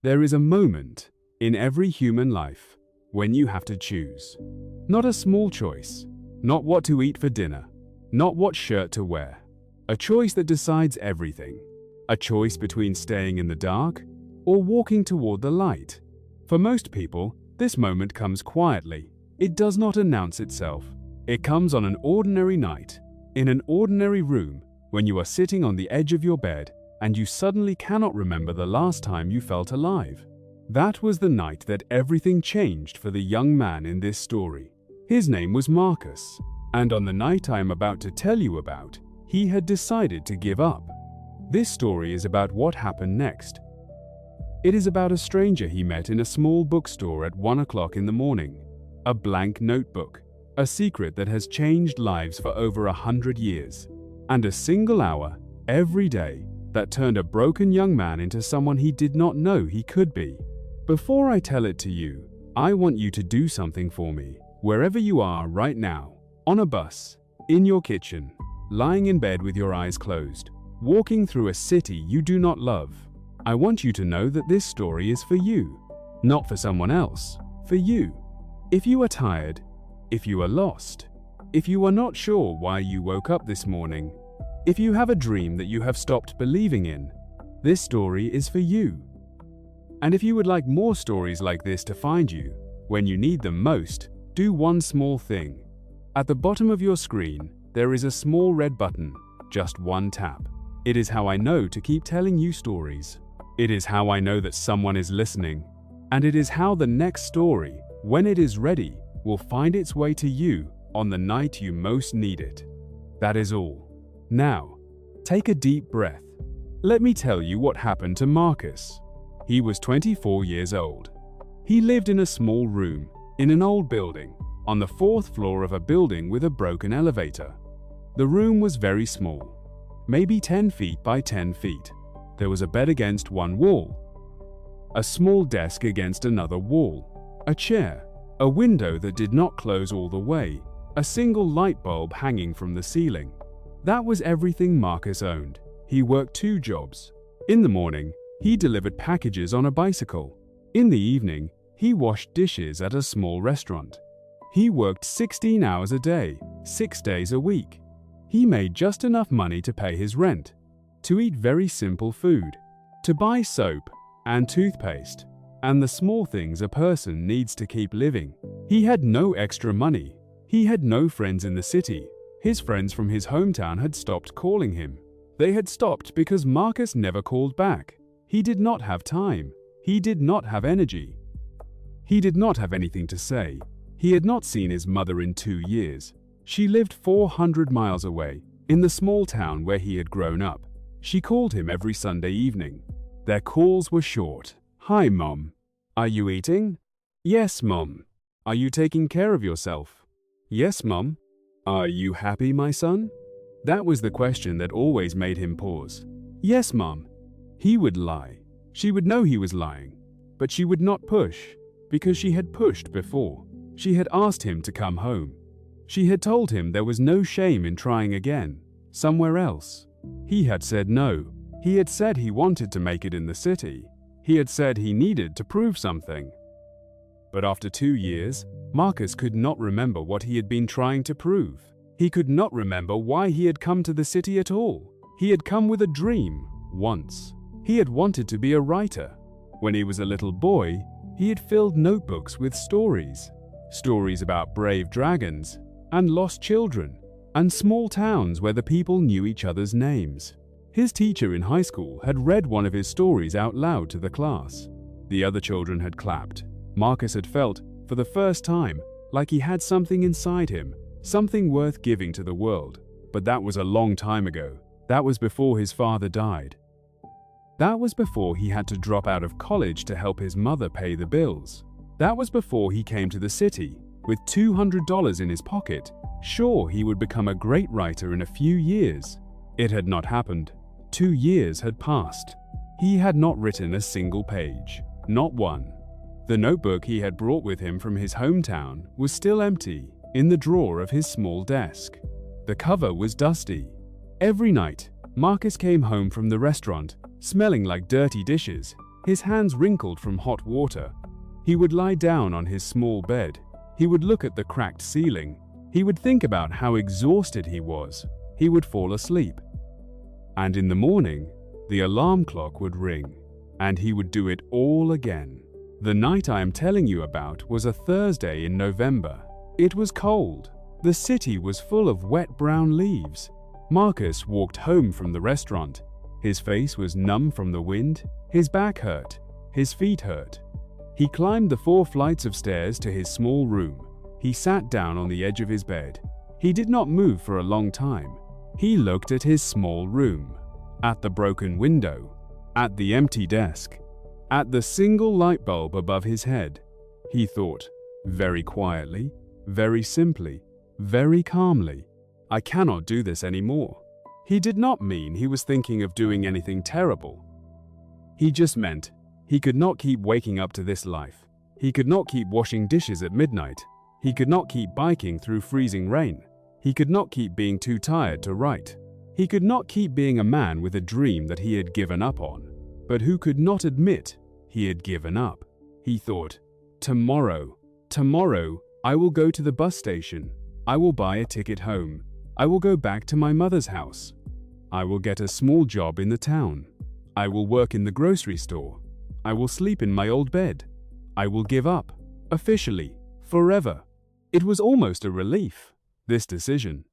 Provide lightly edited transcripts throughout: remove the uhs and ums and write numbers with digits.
There is a moment in every human life when you have to choose. Not a small choice, not what to eat for dinner, not what shirt to wear. A choice that decides everything. A choice between staying in the dark or walking toward the light. For most people, this moment comes quietly. It does not announce itself. It comes on an ordinary night, in an ordinary room, when you are sitting on the edge of your bed and you suddenly cannot remember the last time you felt alive. That was the night that everything changed for the young man in this story. His name was Marcus, and on the night I am about to tell you about, he had decided to give up. This story is about what happened next. It is about a stranger he met in a small bookstore at 1 o'clock in the morning. A blank notebook, a secret that has changed lives for over 100 years, and a single hour, every day, that turned a broken young man into someone he did not know he could be. Before I tell it to you, I want you to do something for me, wherever you are right now, on a bus, in your kitchen, lying in bed with your eyes closed, walking through a city you do not love. I want you to know that this story is for you, not for someone else, for you. If you are tired, if you are lost, if you are not sure why you woke up this morning, if you have a dream that you have stopped believing in, this story is for you. And if you would like more stories like this to find you, when you need them most, do one small thing. At the bottom of your screen, there is a small red button, just one tap. It is how I know to keep telling you stories. It is how I know that someone is listening. And it is how the next story, when it is ready, will find its way to you on the night you most need it. That is all. Now, take a deep breath. Let me tell you what happened to Marcus. He was 24 years old. He lived in a small room, in an old building, on the 4th floor of a building with a broken elevator. The room was very small, maybe 10 feet by 10 feet. There was a bed against one wall, a small desk against another wall, a chair, a window that did not close all the way, a single light bulb hanging from the ceiling. That was everything Marcus owned. He worked 2 jobs. In the morning, he delivered packages on a bicycle. In the evening, he washed dishes at a small restaurant. He worked 16 hours a day, 6 days a week. He made just enough money to pay his rent, to eat very simple food, to buy soap and toothpaste, and the small things a person needs to keep living. He had no extra money. He had no friends in the city. His friends from his hometown had stopped calling him. They had stopped because Marcus never called back. He did not have time. He did not have energy. He did not have anything to say. He had not seen his mother in 2 years. She lived 400 miles away, in the small town where he had grown up. She called him every Sunday evening. Their calls were short. "Hi, Mom. Are you eating?" "Yes, Mom." "Are you taking care of yourself?" "Yes, Mom." "Are you happy, my son?" That was the question that always made him pause. "Yes, Mom." He would lie. She would know he was lying, but she would not push, because she had pushed before. She had asked him to come home. She had told him there was no shame in trying again, somewhere else. He had said no. He had said he wanted to make it in the city. He had said he needed to prove something. But after 2 years, Marcus could not remember what he had been trying to prove. He could not remember why he had come to the city at all. He had come with a dream, once. He had wanted to be a writer. When he was a little boy, he had filled notebooks with stories. Stories about brave dragons, and lost children, and small towns where the people knew each other's names. His teacher in high school had read one of his stories out loud to the class. The other children had clapped. Marcus had felt, for the first time, like he had something inside him, something worth giving to the world. But that was a long time ago. That was before his father died. That was before he had to drop out of college to help his mother pay the bills. That was before he came to the city, with $200 in his pocket, sure he would become a great writer in a few years. It had not happened. 2 years had passed. He had not written a single page, not one. The notebook he had brought with him from his hometown was still empty, in the drawer of his small desk. The cover was dusty. Every night, Marcus came home from the restaurant, smelling like dirty dishes. His hands wrinkled from hot water. He would lie down on his small bed. He would look at the cracked ceiling. He would think about how exhausted he was. He would fall asleep. And in the morning, the alarm clock would ring, and he would do it all again. The night I am telling you about was a Thursday in November. It was cold. The city was full of wet brown leaves. Marcus walked home from the restaurant. His face was numb from the wind. His back hurt. His feet hurt. He climbed the 4 flights of stairs to his small room. He sat down on the edge of his bed. He did not move for a long time. He looked at his small room, at the broken window, at the empty desk, at the single light bulb above his head. He thought, very quietly, very simply, very calmly, I cannot do this anymore. He did not mean he was thinking of doing anything terrible. He just meant he could not keep waking up to this life. He could not keep washing dishes at midnight. He could not keep biking through freezing rain. He could not keep being too tired to write. He could not keep being a man with a dream that he had given up on, but who could not admit he had given up. He thought, tomorrow, I will go to the bus station. I will buy a ticket home. I will go back to my mother's house. I will get a small job in the town. I will work in the grocery store. I will sleep in my old bed. I will give up, officially, forever. It was almost a relief, this decision.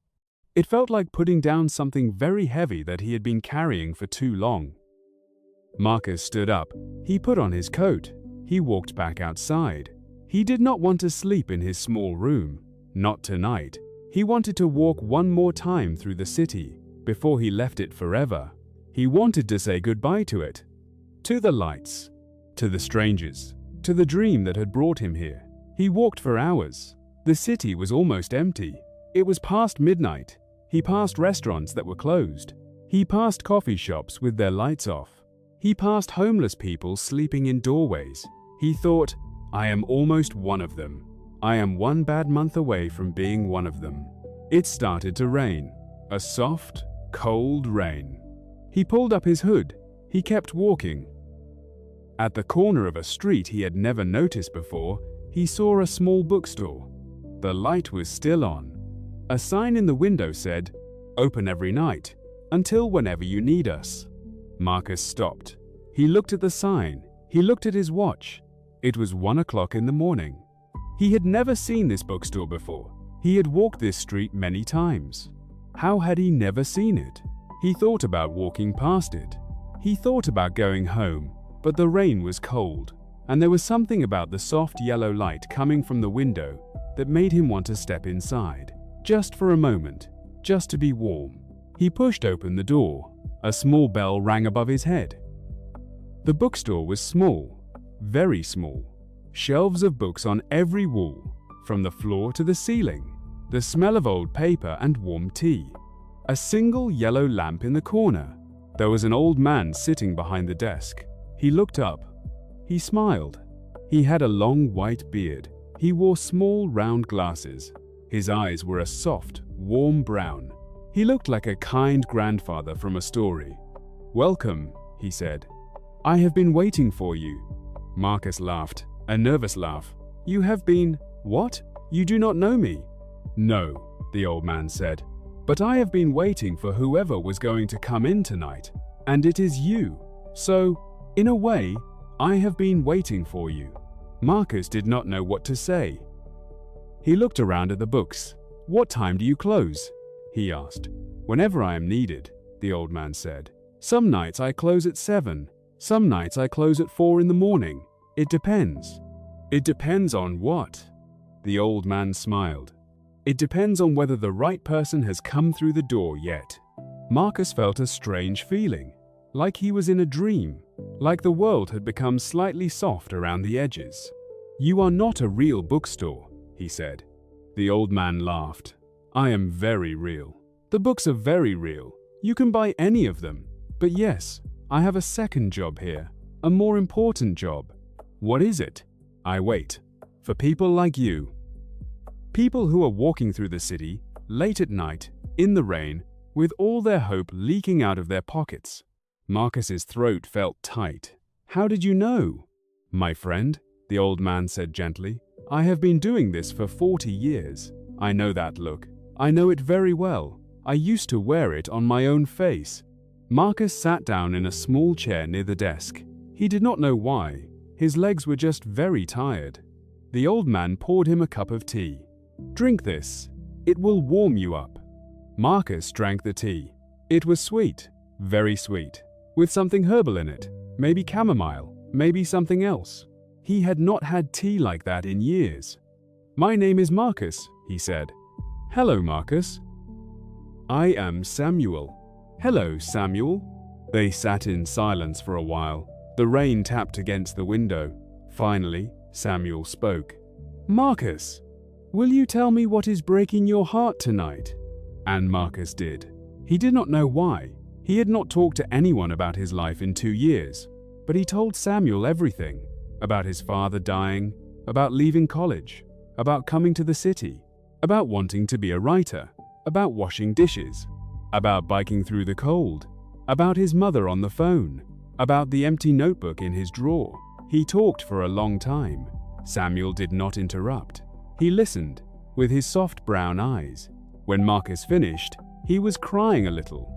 It felt like putting down something very heavy that he had been carrying for too long. Marcus stood up. He put on his coat. He walked back outside. He did not want to sleep in his small room. Not tonight. He wanted to walk one more time through the city before he left it forever. He wanted to say goodbye to it, to the lights, to the strangers, to the dream that had brought him here. He walked for hours. The city was almost empty. It was past midnight. He passed restaurants that were closed. He passed coffee shops with their lights off. He passed homeless people sleeping in doorways. He thought, I am almost one of them. I am one bad month away from being one of them. It started to rain. A soft, cold rain. He pulled up his hood. He kept walking. At the corner of a street he had never noticed before, he saw a small bookstore. The light was still on. A sign in the window said, "Open every night, until whenever you need us." Marcus stopped. He looked at the sign. He looked at his watch. It was 1 o'clock in the morning. He had never seen this bookstore before. He had walked this street many times. How had he never seen it? He thought about walking past it. He thought about going home, but the rain was cold, and there was something about the soft yellow light coming from the window that made him want to step inside, just for a moment, just to be warm. He pushed open the door. A small bell rang above his head. The bookstore was small, very small. Shelves of books on every wall, from the floor to the ceiling. The smell of old paper and warm tea. A single yellow lamp in the corner. There was an old man sitting behind the desk. He looked up. He smiled. He had a long white beard. He wore small round glasses. His eyes were a soft, warm brown. He looked like a kind grandfather from a story. "Welcome," he said. "I have been waiting for you." Marcus laughed, a nervous laugh. "You have been… what? You do not know me?" "No," the old man said. "But I have been waiting for whoever was going to come in tonight, and it is you. So, in a way, I have been waiting for you." Marcus did not know what to say. He looked around at the books. "What time do you close?" he asked. "Whenever I am needed," the old man said. "Some nights I close at 7. Some nights I close at 4 in the morning. It depends." "It depends on what?" The old man smiled. "It depends on whether the right person has come through the door yet." Marcus felt a strange feeling, like he was in a dream, like the world had become slightly soft around the edges. "You are not a real bookstore," he said. The old man laughed. "I am very real. The books are very real. You can buy any of them. But yes, I have a second job here, a more important job." "What is it?" "I wait. For people like you. People who are walking through the city, late at night, in the rain, with all their hope leaking out of their pockets." Marcus's throat felt tight. How did you know? My friend, the old man said gently, I have been doing this for 40 years. I know that look. I know it very well. I used to wear it on my own face. Marcus sat down in a small chair near the desk. He did not know why. His legs were just very tired. The old man poured him a cup of tea. Drink this. It will warm you up. Marcus drank the tea. It was sweet, very sweet, with something herbal in it, maybe chamomile, maybe something else. He had not had tea like that in years. My name is Marcus, he said. Hello, Marcus. I am Samuel. Hello, Samuel. They sat in silence for a while. The rain tapped against the window. Finally, Samuel spoke. Marcus, will you tell me what is breaking your heart tonight? And Marcus did. He did not know why. He had not talked to anyone about his life in 2 years, but he told Samuel everything. About his father dying, about leaving college, about coming to the city, about wanting to be a writer, about washing dishes, about biking through the cold, about his mother on the phone, about the empty notebook in his drawer. He talked for a long time. Samuel did not interrupt. He listened, with his soft brown eyes. When Marcus finished, he was crying a little.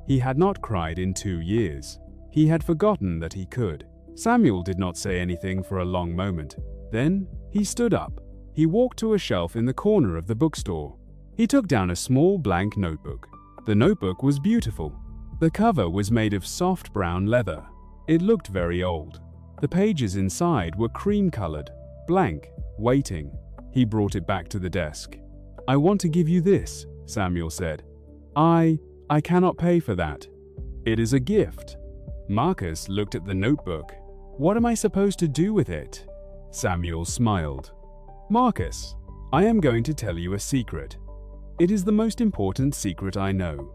He had not cried in 2 years. He had forgotten that he could. Samuel did not say anything for a long moment. Then he stood up. He walked to a shelf in the corner of the bookstore. He took down a small blank notebook. The notebook was beautiful. The cover was made of soft brown leather. It looked very old. The pages inside were cream-colored, blank, waiting. He brought it back to the desk. I want to give you this, Samuel said. I cannot pay for that. It is a gift. Marcus looked at the notebook. What am I supposed to do with it? Samuel smiled. Marcus, I am going to tell you a secret. It is the most important secret I know.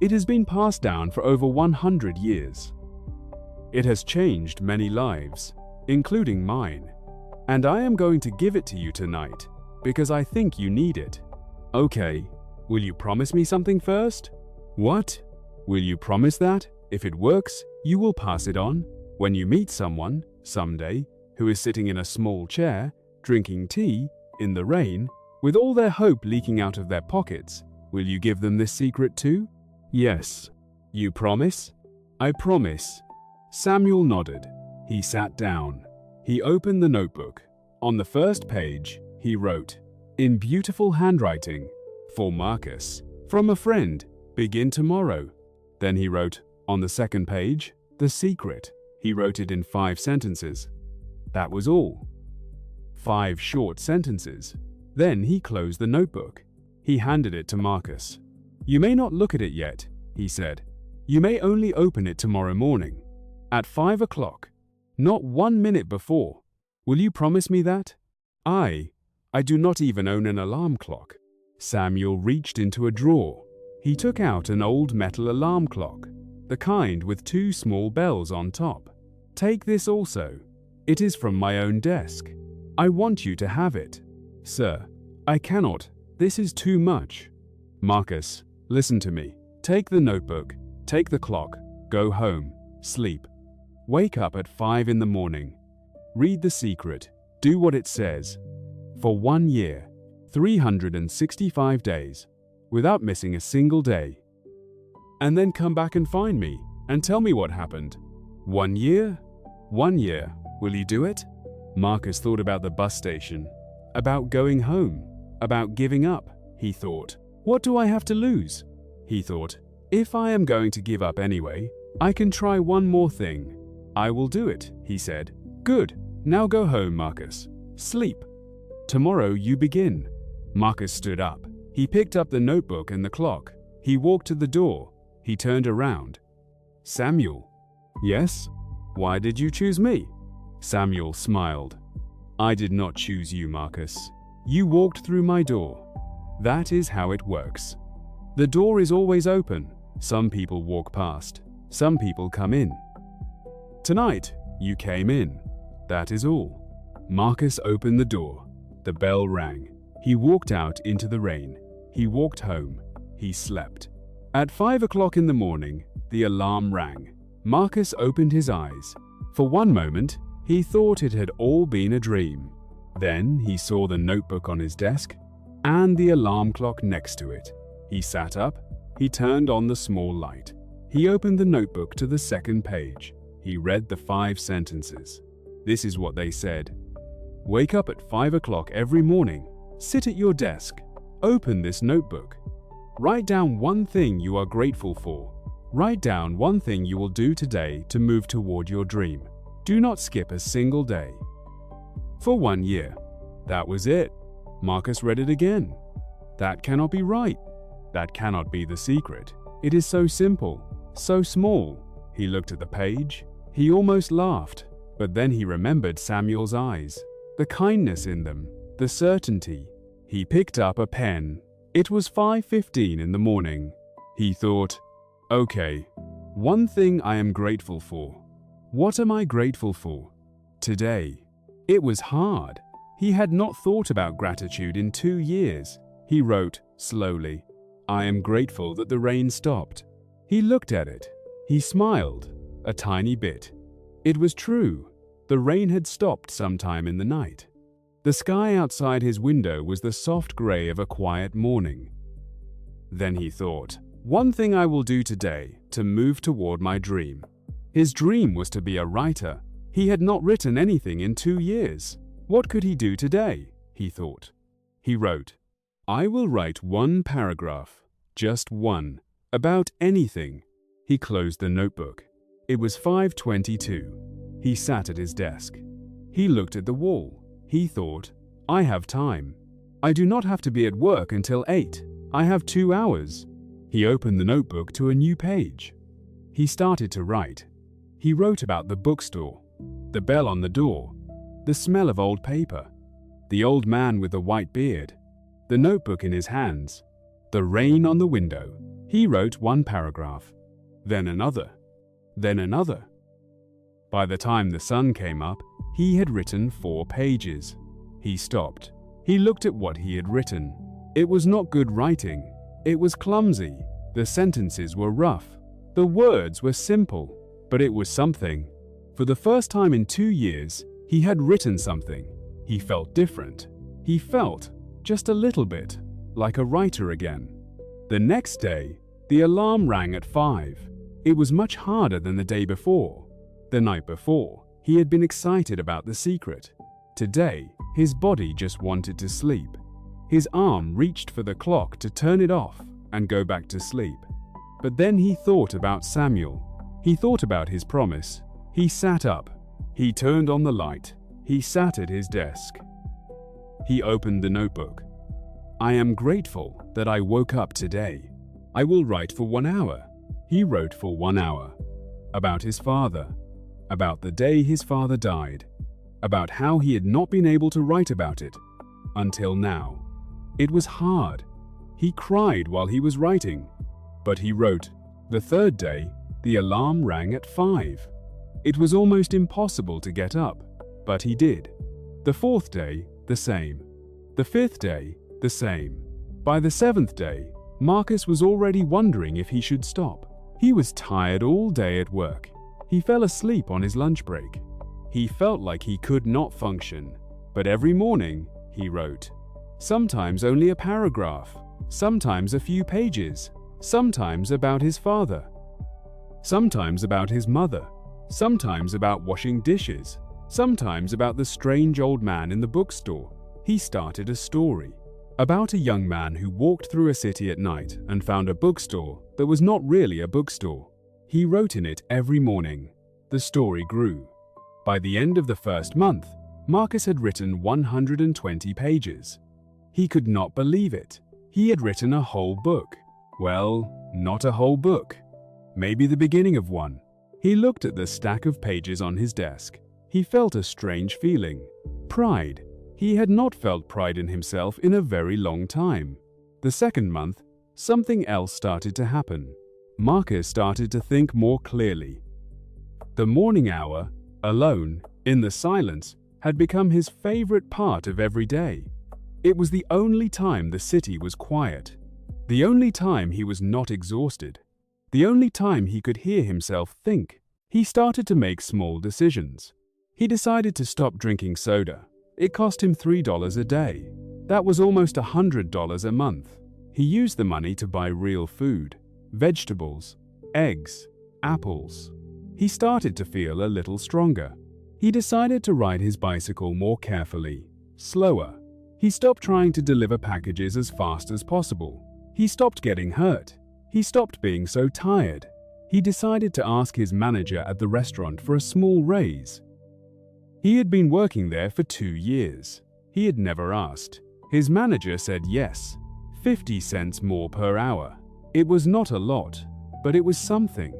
It has been passed down for over 100 years. It has changed many lives, including mine. And I am going to give it to you tonight, because I think you need it. Okay, will you promise me something first? What? Will you promise that, if it works, you will pass it on? When you meet someone, someday, who is sitting in a small chair, drinking tea, in the rain, with all their hope leaking out of their pockets, will you give them this secret too? Yes. You promise? I promise. Samuel nodded. He sat down. He opened the notebook. On the first page, he wrote, in beautiful handwriting, for Marcus, from a friend, begin tomorrow. Then he wrote, on the second page, the secret. He wrote it in 5 sentences. That was all. 5 short sentences. Then he closed the notebook. He handed it to Marcus. You may not look at it yet, he said. You may only open it tomorrow morning, at 5 o'clock, not 1 minute before. Will you promise me that? I do not even own an alarm clock. Samuel reached into a drawer. He took out an old metal alarm clock, the kind with 2 small bells on top. Take this also. It is from my own desk. I want you to have it. Sir, I cannot. This is too much. Marcus, listen to me. Take the notebook, take the clock, go home, sleep. Wake up at 5 in the morning. Read the secret. Do what it says. For 1 year, 365 days, without missing a single day. And then come back and find me and tell me what happened. 1 year? 1 year. Will you do it? Marcus thought about the bus station, about going home, about giving up. He thought, what do I have to lose? He thought, if I am going to give up anyway, I can try one more thing. I will do it, he said. Good. Now go home, Marcus. Sleep. Tomorrow you begin. Marcus stood up. He picked up the notebook and the clock. He walked to the door. He turned around. Samuel. Yes? Why did you choose me? Samuel smiled. I did not choose you, Marcus. You walked through my door. That is how it works. The door is always open. Some people walk past. Some people come in. Tonight, you came in. That is all. Marcus opened the door. The bell rang. He walked out into the rain. He walked home. He slept. At 5 o'clock in the morning, the alarm rang. Marcus opened his eyes. For one moment, he thought it had all been a dream. Then he saw the notebook on his desk and the alarm clock next to it. He sat up. He turned on the small light. He opened the notebook to the second page. He read the 5 sentences. This is what they said. Wake up at 5 o'clock every morning. Sit at your desk. Open this notebook. Write down one thing you are grateful for. Write down one thing you will do today to move toward your dream. Do not skip a single day. For 1 year. That was it. Marcus read it again. That cannot be right. That cannot be the secret. It is so simple, so small. He looked at the page. He almost laughed, but then he remembered Samuel's eyes, the kindness in them, the certainty. He picked up a pen. It was 5:15 in the morning. He thought, okay, one thing I am grateful for. What am I grateful for? Today. It was hard. He had not thought about gratitude in 2 years. He wrote slowly, I am grateful that the rain stopped. He looked at it. He smiled, a tiny bit. It was true. The rain had stopped sometime in the night. The sky outside his window was the soft gray of a quiet morning. Then he thought, one thing I will do today to move toward my dream. His dream was to be a writer. He had not written anything in 2 years. What could he do today? He thought. He wrote, I will write 1 paragraph, just one, about anything. He closed the notebook. It was 5:22. He sat at his desk. He looked at the wall. He thought, I have time. I do not have to be at work until 8. I have 2 hours. He opened the notebook to a new page. He started to write. He wrote about the bookstore, the bell on the door, the smell of old paper, the old man with the white beard, the notebook in his hands, the rain on the window. He wrote 1 paragraph, then another, then another. By the time the sun came up, he had written 4 pages. He stopped. He looked at what he had written. It was not good writing. It was clumsy. The sentences were rough. The words were simple, but it was something. For the first time in 2 years, he had written something. He felt different. He felt, just a little bit, like a writer again. The next day, the alarm rang at 5. It was much harder than the day before. The night before, he had been excited about the secret. Today, his body just wanted to sleep. His arm reached for the clock to turn it off and go back to sleep. But then he thought about Samuel. He thought about his promise. He sat up. He turned on the light. He sat at his desk. He opened the notebook. I am grateful that I woke up today. I will write for 1 hour. He wrote for 1 hour. About his father. About the day his father died. About how he had not been able to write about it. Until now. It was hard. He cried while he was writing. But he wrote. The third day, the alarm rang at 5. It was almost impossible to get up, but he did. The 4th day, the same. The 5th day, the same. By the 7th day, Marcus was already wondering if he should stop. He was tired all day at work. He fell asleep on his lunch break. He felt like he could not function. But every morning, he wrote. Sometimes only a paragraph, sometimes a few pages, sometimes about his father, sometimes about his mother, sometimes about washing dishes, sometimes about the strange old man in the bookstore. He started a story about a young man who walked through a city at night and found a bookstore that was not really a bookstore. He wrote in it every morning. The story grew. By the end of the first month, Marcus had written 120 pages. He could not believe it. He had written a whole book. Well, not a whole book. Maybe the beginning of one. He looked at the stack of pages on his desk. He felt a strange feeling. Pride. He had not felt pride in himself in a very long time. The second month, something else started to happen. Marcus started to think more clearly. The morning hour, alone, in the silence, had become his favorite part of every day. It was the only time the city was quiet. The only time he was not exhausted. The only time he could hear himself think. He started to make small decisions. He decided to stop drinking soda. It cost him $3 a day. That was almost $100 a month. He used the money to buy real food, vegetables, eggs, apples. He started to feel a little stronger. He decided to ride his bicycle more carefully, slower. He stopped trying to deliver packages as fast as possible. He stopped getting hurt. He stopped being so tired. He decided to ask his manager at the restaurant for a small raise. He had been working there for 2 years. He had never asked. His manager said yes, 50 cents more per hour. It was not a lot, but it was something.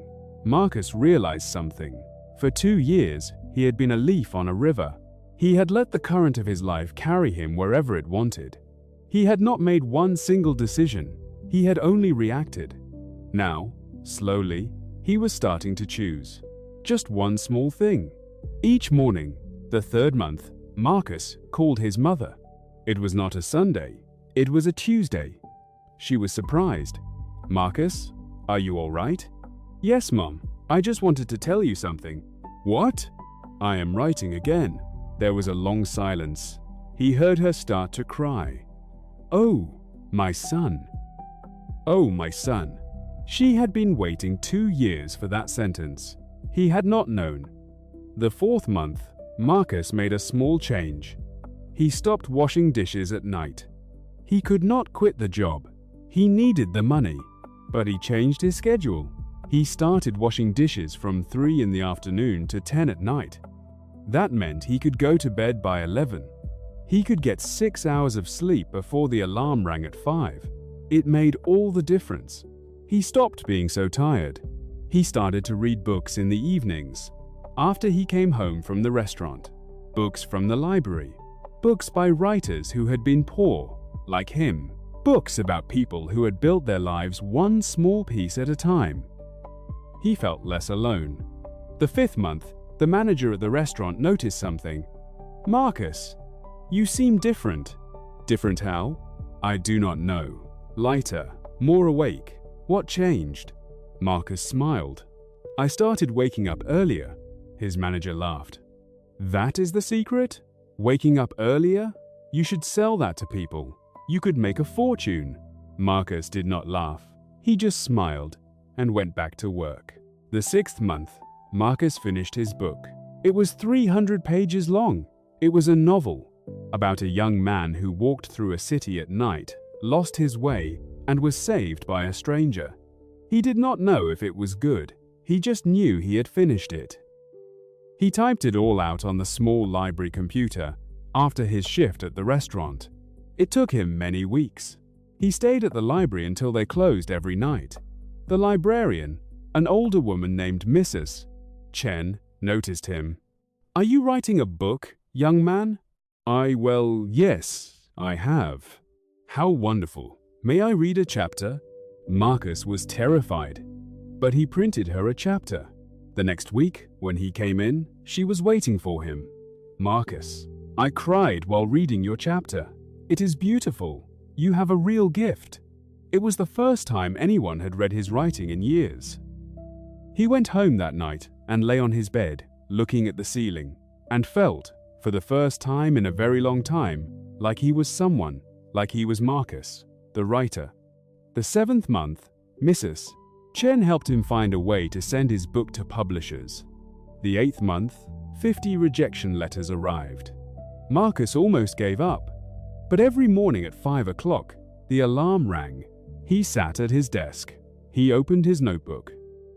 Marcus realized something. For 2 years, he had been a leaf on a river. He had let the current of his life carry him wherever it wanted. He had not made one single decision. He had only reacted. Now, slowly, he was starting to choose. Just one small thing. Each morning, the 3rd month, Marcus called his mother. It was not a Sunday. It was a Tuesday. She was surprised. "Marcus, are you all right?" "Yes, Mom. I just wanted to tell you something." "What?" "I am writing again." There was a long silence. He heard her start to cry. "Oh, my son. Oh, my son." She had been waiting 2 years for that sentence. He had not known. The 4th month, Marcus made a small change. He stopped washing dishes at night. He could not quit the job. He needed the money, but he changed his schedule. He started washing dishes from 3 in the afternoon to 10 at night. That meant he could go to bed by 11. He could get 6 hours of sleep before the alarm rang at 5. It made all the difference. He stopped being so tired. He started to read books in the evenings, after he came home from the restaurant. Books from the library. Books by writers who had been poor, like him. Books about people who had built their lives one small piece at a time. He felt less alone. The 5th month, the manager at the restaurant noticed something. "Marcus, you seem different." "Different how?" "I do not know. Lighter, more awake. What changed?" Marcus smiled. "I started waking up earlier." His manager laughed. "That is the secret? Waking up earlier? You should sell that to people. You could make a fortune." Marcus did not laugh. He just smiled and went back to work. The 6th month, Marcus finished his book. It was 300 pages long. It was a novel about a young man who walked through a city at night, lost his way, and was saved by a stranger. He did not know if it was good. He just knew he had finished it. He typed it all out on the small library computer after his shift at the restaurant. It took him many weeks. He stayed at the library until they closed every night. The librarian, an older woman named Mrs. Chen, noticed him. "Are you writing a book, young man?" Well, yes, I have." "How wonderful. May I read a chapter?" Marcus was terrified, but he printed her a chapter. The next week, when he came in, she was waiting for him. "Marcus, I cried while reading your chapter. It is beautiful. You have a real gift." It was the first time anyone had read his writing in years. He went home that night and lay on his bed, looking at the ceiling, and felt, for the first time in a very long time, like he was someone, like he was Marcus, the writer. The 7th month, Mrs. Chen helped him find a way to send his book to publishers. The 8th month, 50 rejection letters arrived. Marcus almost gave up. But every morning at 5 o'clock, the alarm rang. He sat at his desk. He opened his notebook.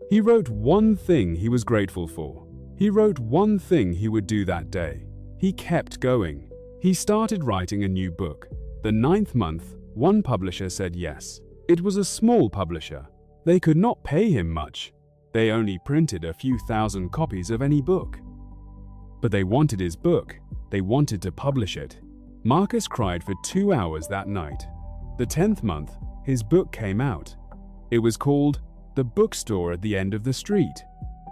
He wrote one thing he was grateful for. He wrote one thing he would do that day. He kept going. He started writing a new book. The 9th month, one publisher said yes. It was a small publisher. They could not pay him much. They only printed a few thousand copies of any book. But they wanted his book. They wanted to publish it. Marcus cried for 2 hours that night. The 10th month, his book came out. It was called The Bookstore at the End of the Street.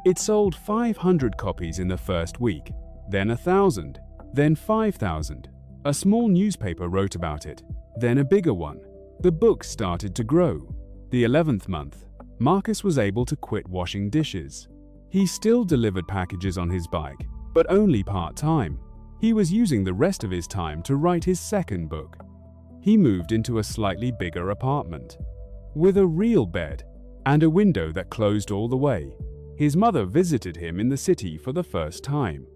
It sold 500 copies in the first week, then 1,000, then 5,000. A small newspaper wrote about it, then a bigger one. The book started to grow. The 11th month, Marcus was able to quit washing dishes. He still delivered packages on his bike, but only part-time. He was using the rest of his time to write his second book. He moved into a slightly bigger apartment, with a real bed and a window that closed all the way. His mother visited him in the city for the first time.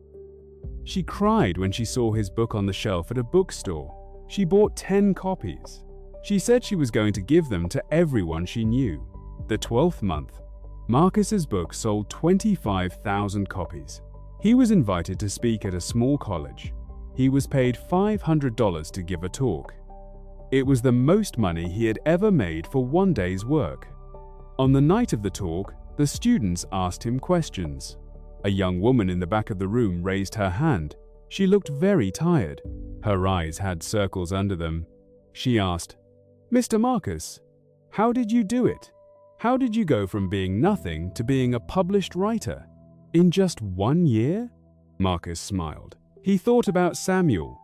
She cried when she saw his book on the shelf at a bookstore. She bought 10 copies. She said she was going to give them to everyone she knew. The 12th month, Marcus's book sold 25,000 copies. He was invited to speak at a small college. He was paid $500 to give a talk. It was the most money he had ever made for one day's work. On the night of the talk, the students asked him questions. A young woman in the back of the room raised her hand. She looked very tired. Her eyes had circles under them. She asked, "Mr. Marcus, how did you do it? How did you go from being nothing to being a published writer? In just 1 year?" Marcus smiled. He thought about Samuel.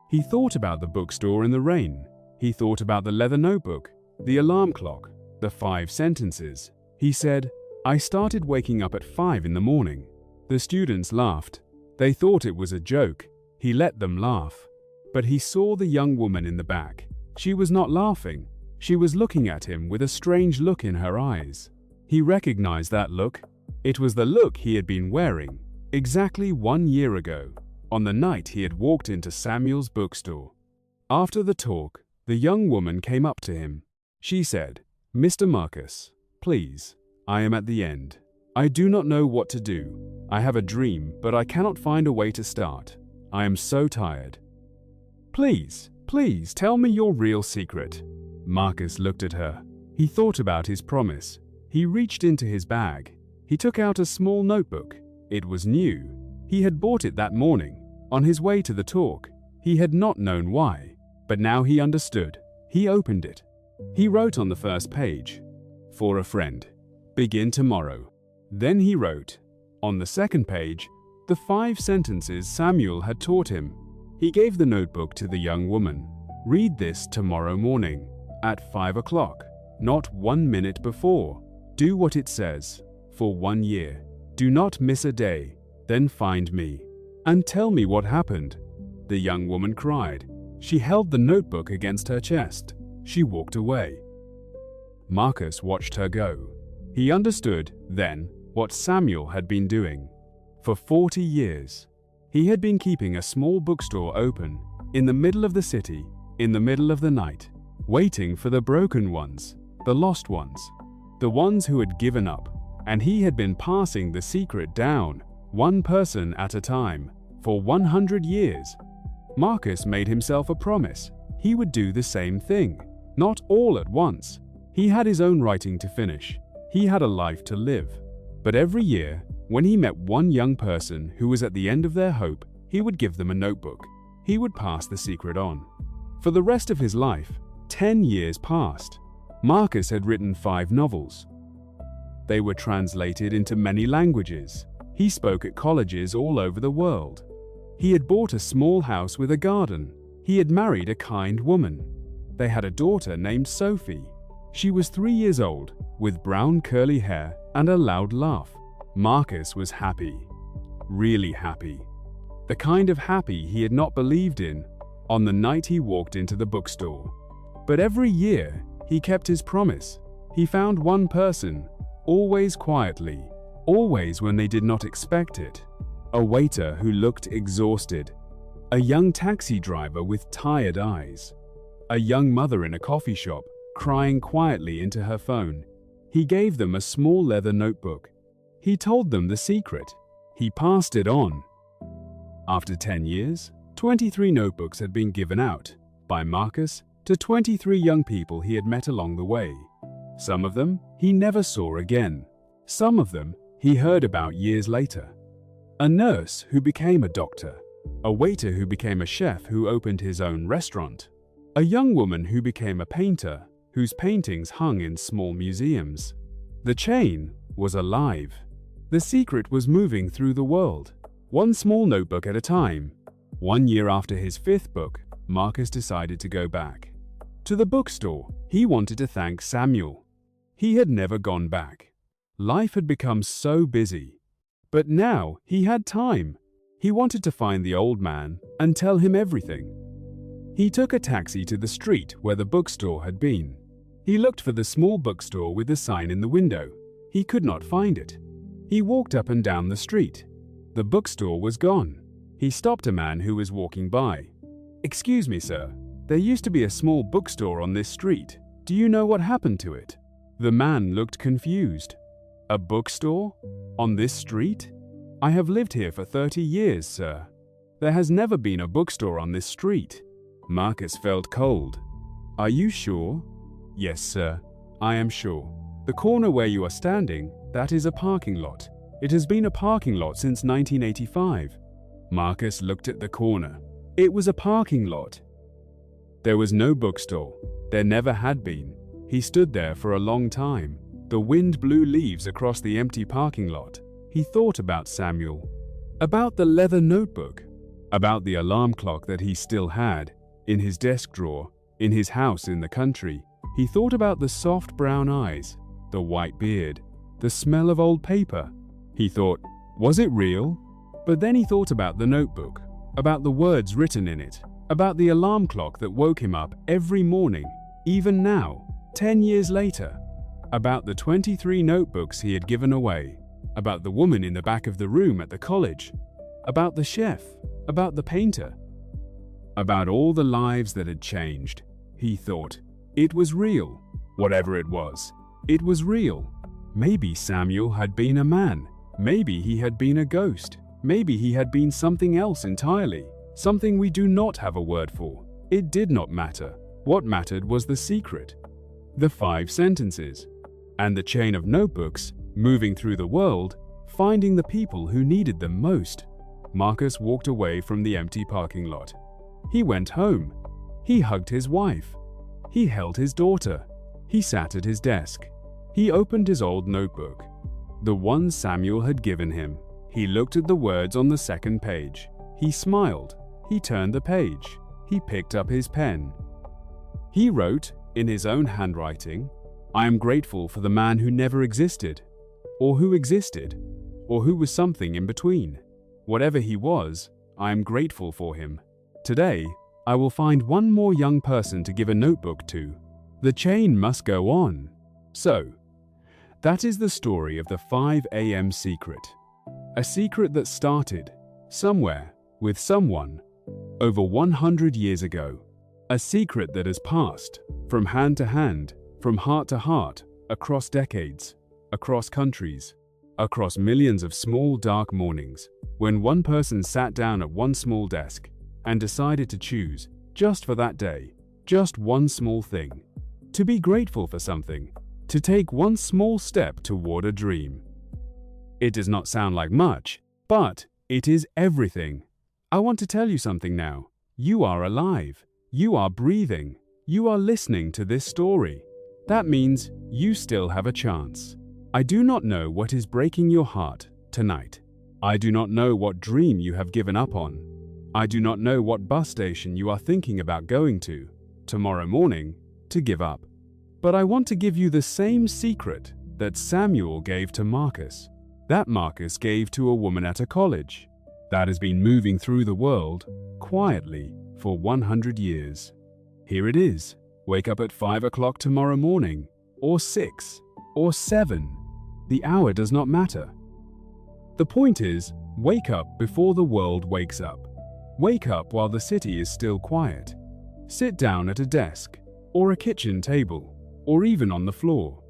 He thought about the bookstore in the rain. He thought about the leather notebook, the alarm clock, the 5 sentences. He said, "I started waking up at 5 in the morning." The students laughed. They thought it was a joke. He let them laugh. But he saw the young woman in the back. She was not laughing. She was looking at him with a strange look in her eyes. He recognized that look. It was the look he had been wearing exactly 1 year ago, on the night he had walked into Samuel's bookstore. After the talk, the young woman came up to him. She said, "Mr. Marcus, please, I am at the end. I do not know what to do. I have a dream, but I cannot find a way to start. I am so tired. Please, please tell me your real secret." Marcus looked at her. He thought about his promise. He reached into his bag. He took out a small notebook. It was new. He had bought it that morning, on his way to the talk. He had not known why, but now he understood. He opened it. He wrote on the first page, "For a friend. Begin tomorrow." Then he wrote, on the second page, the 5 sentences Samuel had taught him. He gave the notebook to the young woman. "Read this tomorrow morning, at 5 o'clock, not 1 minute before. Do what it says, for 1 year. Do not miss a day. Then find me, and tell me what happened." The young woman cried. She held the notebook against her chest. She walked away. Marcus watched her go. He understood, then, what Samuel had been doing. For 40 years, he had been keeping a small bookstore open, in the middle of the city, in the middle of the night, waiting for the broken ones, the lost ones, the ones who had given up, and he had been passing the secret down, one person at a time, for 100 years. Marcus made himself a promise. He would do the same thing, not all at once. He had his own writing to finish. He had a life to live. But every year, when he met one young person who was at the end of their hope, he would give them a notebook. He would pass the secret on. For the rest of his life, 10 years passed. Marcus had written 5 novels. They were translated into many languages. He spoke at colleges all over the world. He had bought a small house with a garden. He had married a kind woman. They had a daughter named Sophie. She was 3 years old, with brown curly hair and a loud laugh. Marcus was happy. Really happy. The kind of happy he had not believed in on the night he walked into the bookstore. But every year, he kept his promise. He found one person, always quietly, always when they did not expect it. A waiter who looked exhausted. A young taxi driver with tired eyes. A young mother in a coffee shop, crying quietly into her phone. He gave them a small leather notebook. He told them the secret. He passed it on. After 10 years, 23 notebooks had been given out by Marcus to 23 young people he had met along the way. Some of them he never saw again. Some of them he heard about years later. A nurse who became a doctor. A waiter who became a chef who opened his own restaurant. A young woman who became a painter, whose paintings hung in small museums. The chain was alive. The secret was moving through the world, one small notebook at a time. 1 year after his 5th book, Marcus decided to go back. To the bookstore, he wanted to thank Samuel. He had never gone back. Life had become so busy. But now he had time. He wanted to find the old man and tell him everything. He took a taxi to the street where the bookstore had been. He looked for the small bookstore with the sign in the window. He could not find it. He walked up and down the street. The bookstore was gone. He stopped a man who was walking by. "Excuse me, sir. There used to be a small bookstore on this street. Do you know what happened to it?" The man looked confused. "A bookstore? On this street? I have lived here for 30 years, sir. There has never been a bookstore on this street." Marcus felt cold. "Are you sure?" "Yes, sir. I am sure. The corner where you are standing, that is a parking lot. It has been a parking lot since 1985. Marcus looked at the corner. It was a parking lot. There was no bookstore. There never had been. He stood there for a long time. The wind blew leaves across the empty parking lot. He thought about Samuel, about the leather notebook, about the alarm clock that he still had in his desk drawer, in his house in the country. He thought about the soft brown eyes, the white beard, the smell of old paper. He thought, was it real? But then he thought about the notebook, about the words written in it, about the alarm clock that woke him up every morning, even now, 10 years later, about the 23 notebooks he had given away, about the woman in the back of the room at the college, about the chef, about the painter, about all the lives that had changed. He thought, it was real. Whatever it was real. Maybe Samuel had been a man. Maybe he had been a ghost. Maybe he had been something else entirely, something we do not have a word for. It did not matter. What mattered was the secret, the 5 sentences, and the chain of notebooks moving through the world, finding the people who needed them most. Marcus walked away from the empty parking lot. He went home. He hugged his wife. He held his daughter. He sat at his desk. He opened his old notebook, the one Samuel had given him. He looked at the words on the second page. He smiled. He turned the page. He picked up his pen. He wrote, in his own handwriting, "I am grateful for the man who never existed, or who existed, or who was something in between. Whatever he was, I am grateful for him. Today, I will find one more young person to give a notebook to. The chain must go on." So, that is the story of the 5 a.m. secret. A secret that started somewhere with someone over 100 years ago. A secret that has passed from hand to hand, from heart to heart, across decades, across countries, across millions of small dark mornings, when one person sat down at one small desk and decided to choose, just for that day, just one small thing, to be grateful for something, to take one small step toward a dream. It does not sound like much, but it is everything. I want to tell you something now. You are alive. You are breathing. You are listening to this story. That means you still have a chance. I do not know what is breaking your heart tonight. I do not know what dream you have given up on. I do not know what bus station you are thinking about going to tomorrow morning to give up. But I want to give you the same secret that Samuel gave to Marcus, that Marcus gave to a woman at a college, that has been moving through the world quietly for 100 years. Here it is. Wake up at 5 o'clock tomorrow morning, or 6, or 7. The hour does not matter. The point is, wake up before the world wakes up. Wake up while the city is still quiet. Sit down at a desk, or a kitchen table, or even on the floor.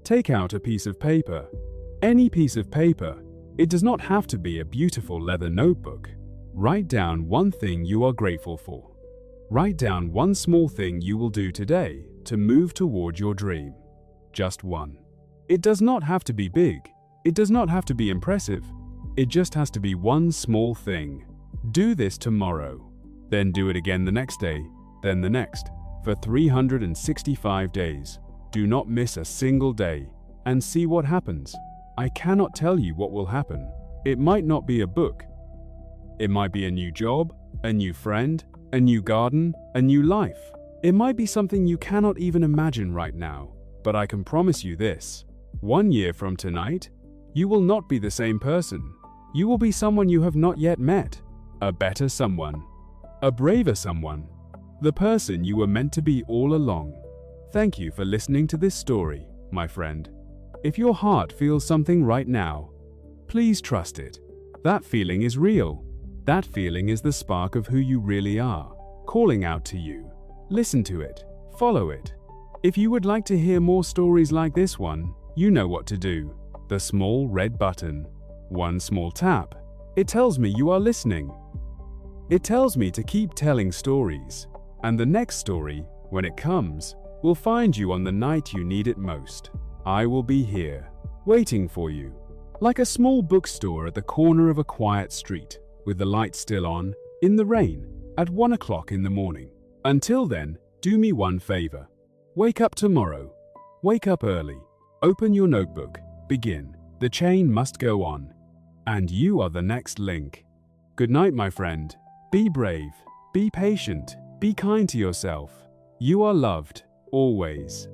Take out a piece of paper. Any piece of paper. It does not have to be a beautiful leather notebook. Write down one thing you are grateful for. Write down one small thing you will do today to move toward your dream. Just one. It does not have to be big. It does not have to be impressive. It just has to be one small thing. Do this tomorrow. Then do it again the next day, then the next, for 365 days. Do not miss a single day, and see what happens. I cannot tell you what will happen. It might not be a book. It might be a new job, a new friend, a new garden, a new life. It might be something you cannot even imagine right now, but I can promise you this. 1 year from tonight, you will not be the same person. You will be someone you have not yet met. A better someone. A braver someone. The person you were meant to be all along. Thank you for listening to this story, my friend. If your heart feels something right now, please trust it. That feeling is real. That feeling is the spark of who you really are, calling out to you. Listen to it. Follow it. If you would like to hear more stories like this one, you know what to do. The small red button. One small tap. It tells me you are listening. It tells me to keep telling stories. And the next story, when it comes, will find you on the night you need it most. I will be here, waiting for you. Like a small bookstore at the corner of a quiet street, with the lights still on, in the rain, at 1 o'clock in the morning. Until then, do me one favor. Wake up tomorrow. Wake up early. Open your notebook. Begin. The chain must go on. And you are the next link. Good night, my friend. Be brave. Be patient. Be kind to yourself. You are loved, always.